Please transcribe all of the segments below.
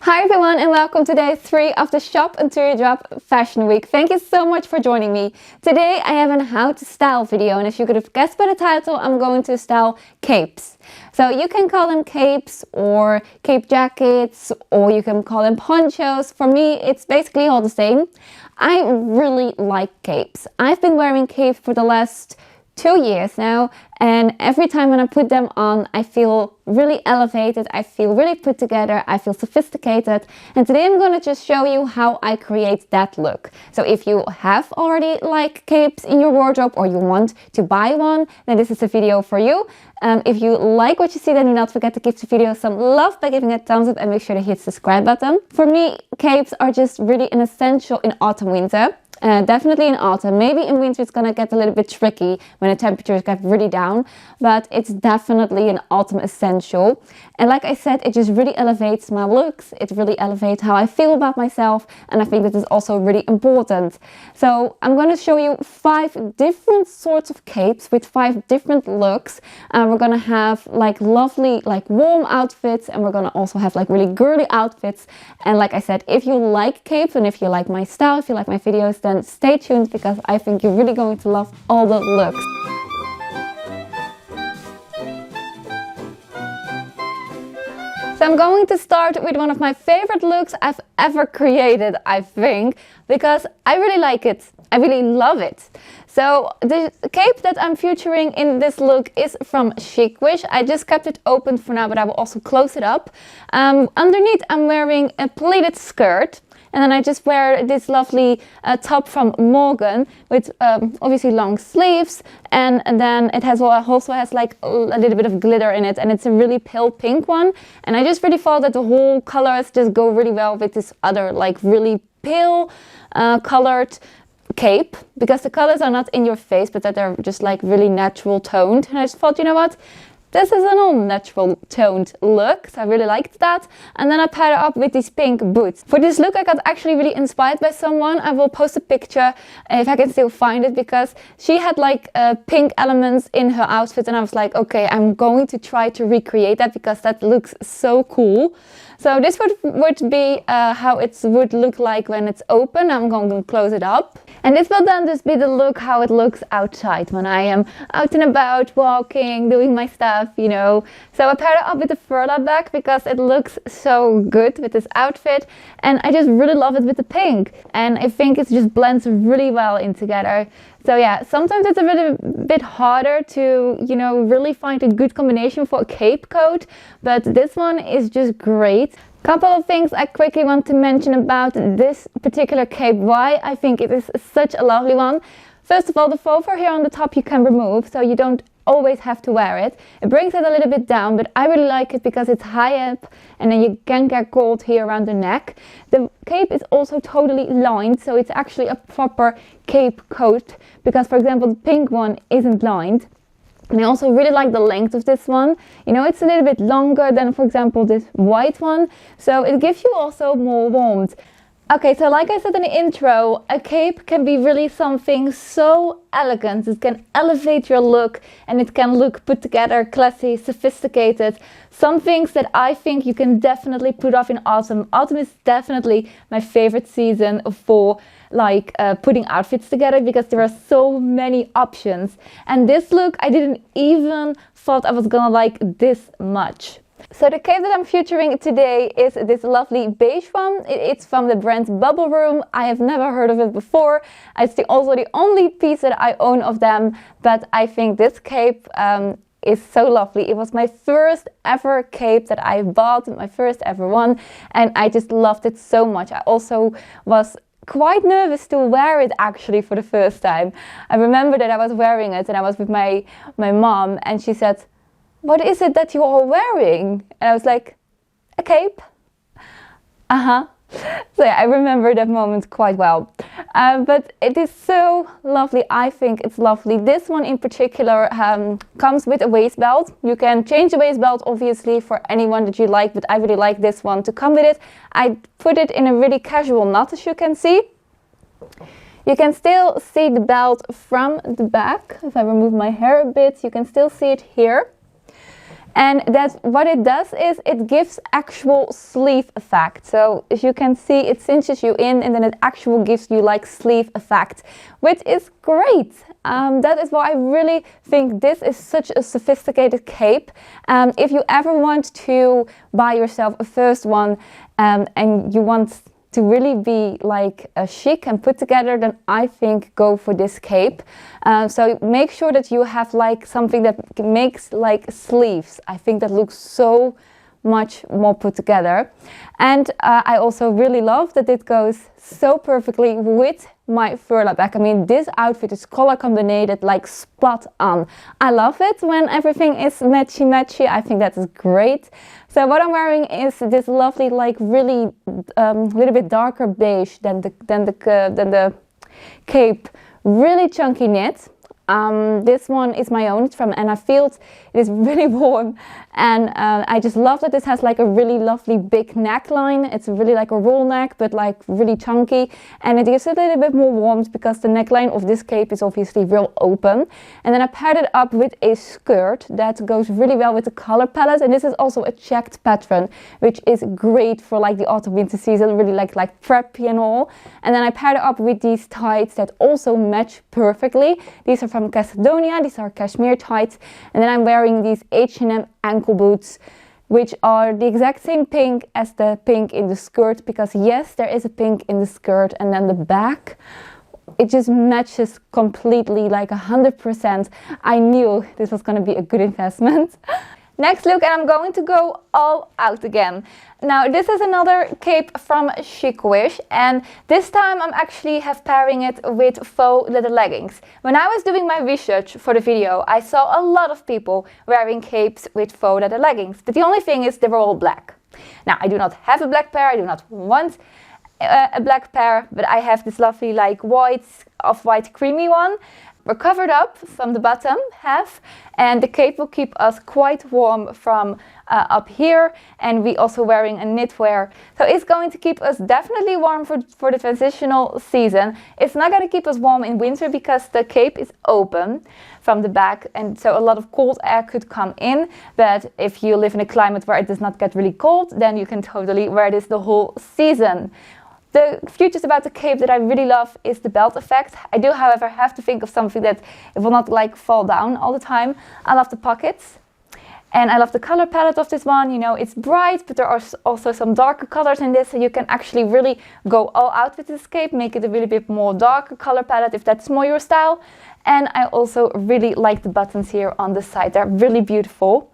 Hi everyone and welcome to day 3 of the Shop Until You Drop Fashion Week. Thank you so much for joining me. Today I have a how to style video, and as you could have guessed by the title, I'm going to style capes. So you can call them capes or cape jackets, or you can call them ponchos. For me it's basically all the same. I really like capes. I've been wearing capes for the last 2 years now, and every time when I put them on I feel really elevated, I feel really put together, I feel sophisticated. And today I'm going to just show you how I create that look. So if you have already like capes in your wardrobe or you want to buy one, then this is a video for you. If you like what you see, then do not forget to give the video some love by giving it a thumbs up and make sure to hit the subscribe button. For me, capes are just really an essential in autumn winter. Definitely in autumn. Maybe in winter it's gonna get a little bit tricky when the temperatures get really down, but it's definitely an autumn essential. And like I said, it just really elevates my looks, it really elevates how I feel about myself, and I think that is also really important. So I'm going to show you 5 different sorts of capes with 5 different looks. We're gonna have like lovely like warm outfits, and we're gonna also have like really girly outfits. And like I said, if you like capes and if you like my style, if you like my videos, then stay tuned because I think you're really going to love all the looks. So I'm going to start with one of my favorite looks I've ever created, I think, because I really like it. I really love it. So the cape that I'm featuring in this look is from Chicwish. I just kept it open for now, but I will also close it up. Underneath I'm wearing a pleated skirt. And then I just wear this lovely top from Morgan with obviously long sleeves, and then it also has like a little bit of glitter in it, and it's a really pale pink one. And I just really thought that the whole colors just go really well with this other like really pale colored cape, because the colors are not in your face but that they're just like really natural toned. And I just thought, you know what? This is an all natural toned look, so I really liked that. And then I paired it up with these pink boots. For this look I got actually really inspired by someone. I will post a picture if I can still find it, because she had like pink elements in her outfit, and I was like, okay, I'm going to try to recreate that because that looks so cool. So this would be how it would look like when it's open. I'm going to close it up. And this will then just be the look how it looks outside when I am out and about, walking, doing my stuff, you know. So I paired it up with the furla bag because it looks so good with this outfit. And I just really love it with the pink. And I think it just blends really well in together. So yeah, sometimes it's a bit harder to, you know, really find a good combination for a cape coat, but this one is just great. Couple of things I quickly want to mention about this particular cape, why I think it is such a lovely one. First of all, the faux fur here on the top you can remove, so you don't always have to wear it. It brings it a little bit down, but I really like it because it's high up and then you can get cold here around the neck. The cape is also totally lined, so it's actually a proper cape coat, because for example the pink one isn't lined. And I also really like the length of this one. You know, it's a little bit longer than for example this white one, so it gives you also more warmth. Okay, so like I said in the intro, a cape can be really something so elegant. It can elevate your look and it can look put together, classy, sophisticated. Some things that I think you can definitely put off in autumn. Autumn is definitely my favorite season for like putting outfits together, because there are so many options. And this look, I didn't even thought I was gonna like this much. So the cape that I'm featuring today is this lovely beige one. It's from the brand Bubble Room. I have never heard of it before. It's also the only piece that I own of them, but I think this cape is so lovely. It was my first ever cape that I bought, my first ever one, and I just loved it so much. I also was quite nervous to wear it actually for the first time. I remember that I was wearing it and I was with my mom, and she said, "What is it that you are wearing?" And I was like, "A cape." So yeah, I remember that moment quite well. But it is so lovely. I think it's lovely. This one in particular comes with a waist belt. You can change the waist belt obviously for anyone that you like, but I really like this one to come with it. I put it in a really casual knot, as you can see. You can still see the belt from the back. If I remove my hair a bit, you can still see it here. And that's what it does is it gives actual sleeve effect. So as you can see, it cinches you in and then it actually gives you like sleeve effect, which is great. That is why I really think this is such a sophisticated cape. If you ever want to buy yourself a first one and you want to really be like chic and put together, then I think go for this cape. So make sure that you have like something that makes like sleeves. I think that looks so much more put together. And I also really love that it goes so perfectly with my furla back. I mean, this outfit is color combinated like spot on. I love it when everything is matchy. I think that is great. So what I'm wearing is this lovely, like really little bit darker beige than the cape, really chunky knit. This one is my own. It's from Anna Field. It is really warm, and I just love that this has like a really lovely big neckline. It's really like a roll neck, but like really chunky, and it gives it a little bit more warmth because the neckline of this cape is obviously real open. And then I paired it up with a skirt that goes really well with the color palette, and this is also a checked pattern, which is great for like the autumn winter season, really like preppy and all. And then I paired it up with these tights that also match perfectly. These are from Macedonia. These are cashmere tights, and then I'm wearing these H&M ankle boots, which are the exact same pink as the pink in the skirt, because yes, there is a pink in the skirt, and then the back, it just matches completely, like 100%. I knew this was going to be a good investment. Next look, and I'm going to go all out again. Now this is another cape from Chicwish, and this time I'm actually pairing it with faux leather leggings. When I was doing my research for the video, I saw a lot of people wearing capes with faux leather leggings, but the only thing is they were all black. Now I do not have a black pair, I do not want a black pair, but I have this lovely like off-white creamy one. We're covered up from the bottom half, and the cape will keep us quite warm from up here, and we also wearing a knitwear, so it's going to keep us definitely warm for the transitional season. It's not going to keep us warm in winter because the cape is open from the back, and so a lot of cold air could come in, but if you live in a climate where it does not get really cold, then you can totally wear this the whole season. The features about the cape that I really love is the belt effect. I do, however, have to think of something that it will not like fall down all the time. I love the pockets, and I love the color palette of this one. You know, it's bright, but there are also some darker colors in this, so you can actually really go all out with this cape, make it a really bit more darker color palette if that's more your style. And I also really like the buttons here on the side. They're really beautiful.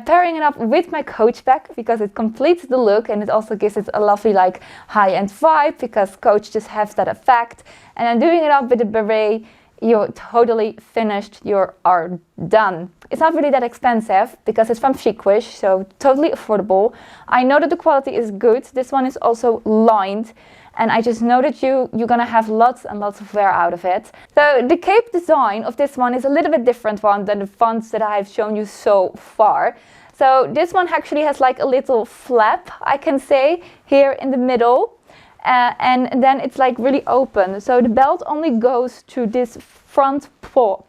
Pairing it up with my Coach bag because it completes the look, and it also gives it a lovely like high-end vibe because Coach just has that effect. And then doing it up with a beret, you're totally finished, you are done. It's not really that expensive because it's from Chicwish, so totally affordable. I know that the quality is good. This one is also lined, and I just know that you're gonna have lots and lots of wear out of it. So the cape design of this one is a little bit different one than the fonts that I've shown you so far. So this one actually has like a little flap, I can say, here in the middle. And then it's like really open. So the belt only goes to this front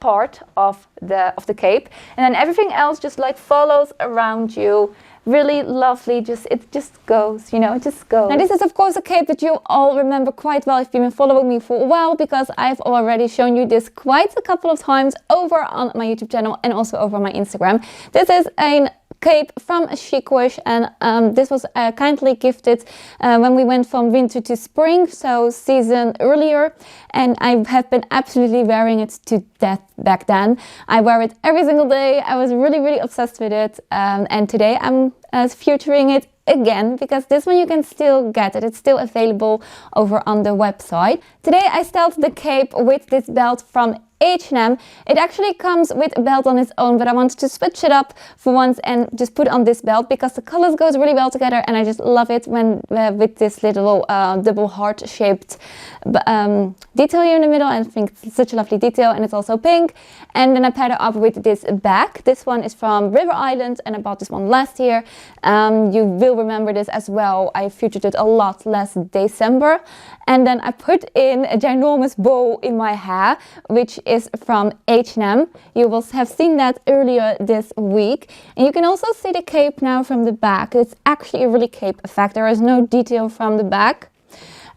part of the cape, and then everything else just like follows around you. Really lovely, it just goes, you know, it just goes. Now this is of course a cape that you all remember quite well if you've been following me for a while, because I've already shown you this quite a couple of times over on my YouTube channel and also over on my Instagram. This is a cape from Chicwish, and this was kindly gifted when we went from winter to spring, so season earlier, and I have been absolutely wearing it to death back then. I wear it every single day. I was really obsessed with it, and today I'm featuring it again because this one you can still get it. It's still available over on the website. Today I styled the cape with this belt from H&M. It actually comes with a belt on its own, but I wanted to switch it up for once and just put on this belt because the colors goes really well together, and I just love it when with this little double heart shaped detail here in the middle. I think it's such a lovely detail, and it's also pink. And then I paired it up with this bag. This one is from River Island, and I bought this one last year. You will remember this as well. I featured it a lot last December. And then I put in a ginormous bow in my hair, which is from H&M. You will have seen that earlier this week. And you can also see the cape now from the back. It's actually a really cape effect. There is no detail from the back.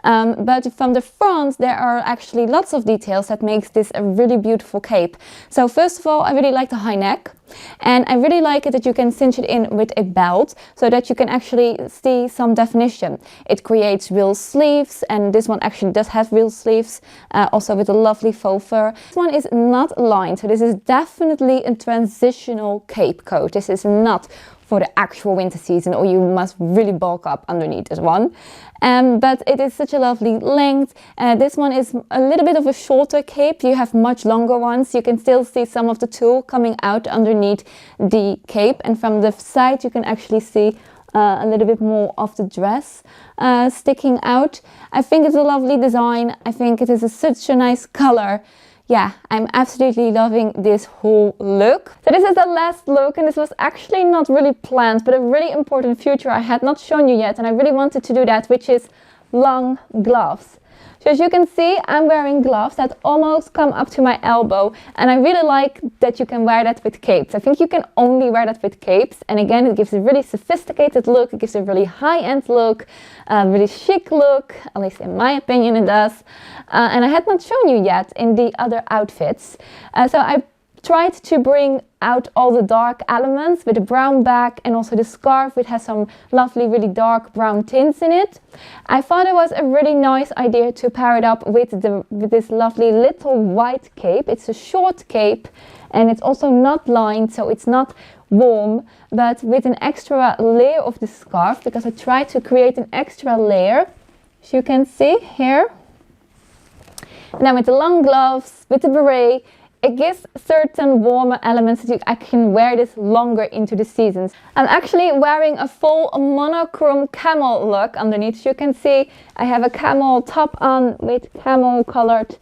But from the front there are actually lots of details that makes this a really beautiful cape. So first of all, I really like the high neck, and I really like it that you can cinch it in with a belt so that you can actually see some definition. It creates real sleeves, and this one actually does have real sleeves, also with a lovely faux fur. This one is not lined, so this is definitely a transitional cape coat. This is not for the actual winter season, or you must really bulk up underneath this one. But it is such a lovely length. This one is a little bit of a shorter cape. You have much longer ones. You can still see some of the tulle coming out underneath the cape, and from the side you can actually see a little bit more of the dress sticking out. I think it's a lovely design. I think it is such a nice color. Yeah, I'm absolutely loving this whole look. So this is the last look, and this was actually not really planned, but a really important feature I had not shown you yet, and I really wanted to do that, which is long gloves. So as you can see, I'm wearing gloves that almost come up to my elbow, and I really like that you can wear that with capes. I think you can only wear that with capes, and again, it gives a really sophisticated look. It gives a really high-end look, a really chic look, at least in my opinion it does. And I had not shown you yet in the other outfits. So I tried to bring out all the dark elements with the brown back and also the scarf, which has some lovely, really dark brown tints in it. I thought it was a really nice idea to pair it up with this lovely little white cape. It's a short cape, and it's also not lined, so it's not warm, but with an extra layer of the scarf, because I tried to create an extra layer, as you can see here. And then with the long gloves, with the beret, it gives certain warmer elements that I can wear this longer into the seasons. I'm actually wearing a full monochrome camel look underneath. You can see I have a camel top on with camel colored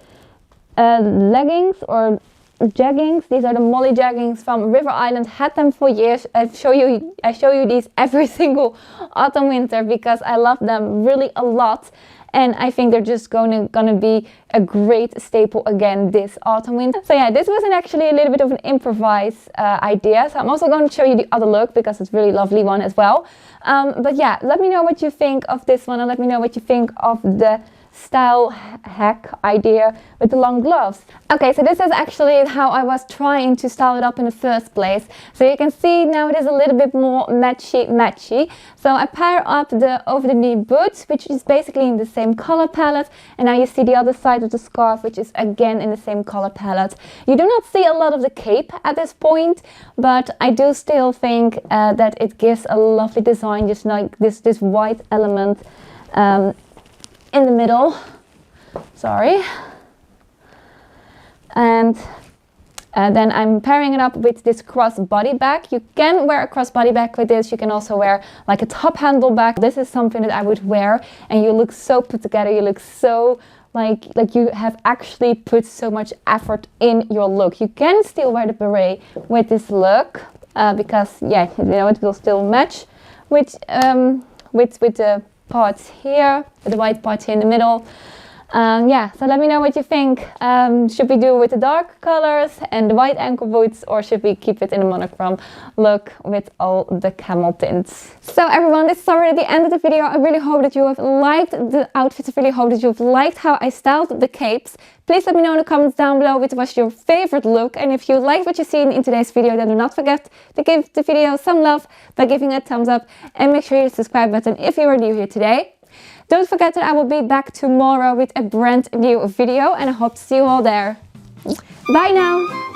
leggings or jeggings. These are the Molly jeggings from River Island. Had them for years. I show you these every single autumn winter because I love them really a lot. And I think they're just gonna be a great staple again this autumn winter. So yeah, this was actually a little bit of an improvised idea. So I'm also going to show you the other look because it's a really lovely one as well. But yeah, let me know what you think of this one, and let me know what you think of the style hack idea with the long gloves. Okay, so this is actually how I was trying to style it up in the first place. So you can see now it is a little bit more matchy. So I pair up the over the knee boots, which is basically in the same color palette, and now you see the other side of the scarf, which is again in the same color palette. You do not see a lot of the cape at this point, but I do still think that it gives a lovely design, just like this white element in the middle, sorry, and then I'm pairing it up with this crossbody bag. You can wear a crossbody bag with this. You can also wear like a top handle bag. This is something that I would wear, and you look so put together. You look so like you have actually put so much effort in your look. You can still wear the beret with this look because yeah, you know, it will still match with the parts here, the white part here in the middle. Yeah, so let me know what you think. Should we do with the dark colors and the white ankle boots, or should we keep it in a monochrome look with all the camel tints? So everyone, this is already the end of the video. I really hope that you have liked the outfits. I really hope that you've liked how I styled the capes. Please let me know in the comments down below which was your favorite look, and if you liked what you've seen in today's video, then do not forget to give the video some love by giving it a thumbs up, and make sure you hit the subscribe button if you are new here today. Don't forget that I will be back tomorrow with a brand new video, and I hope to see you all there. Bye now!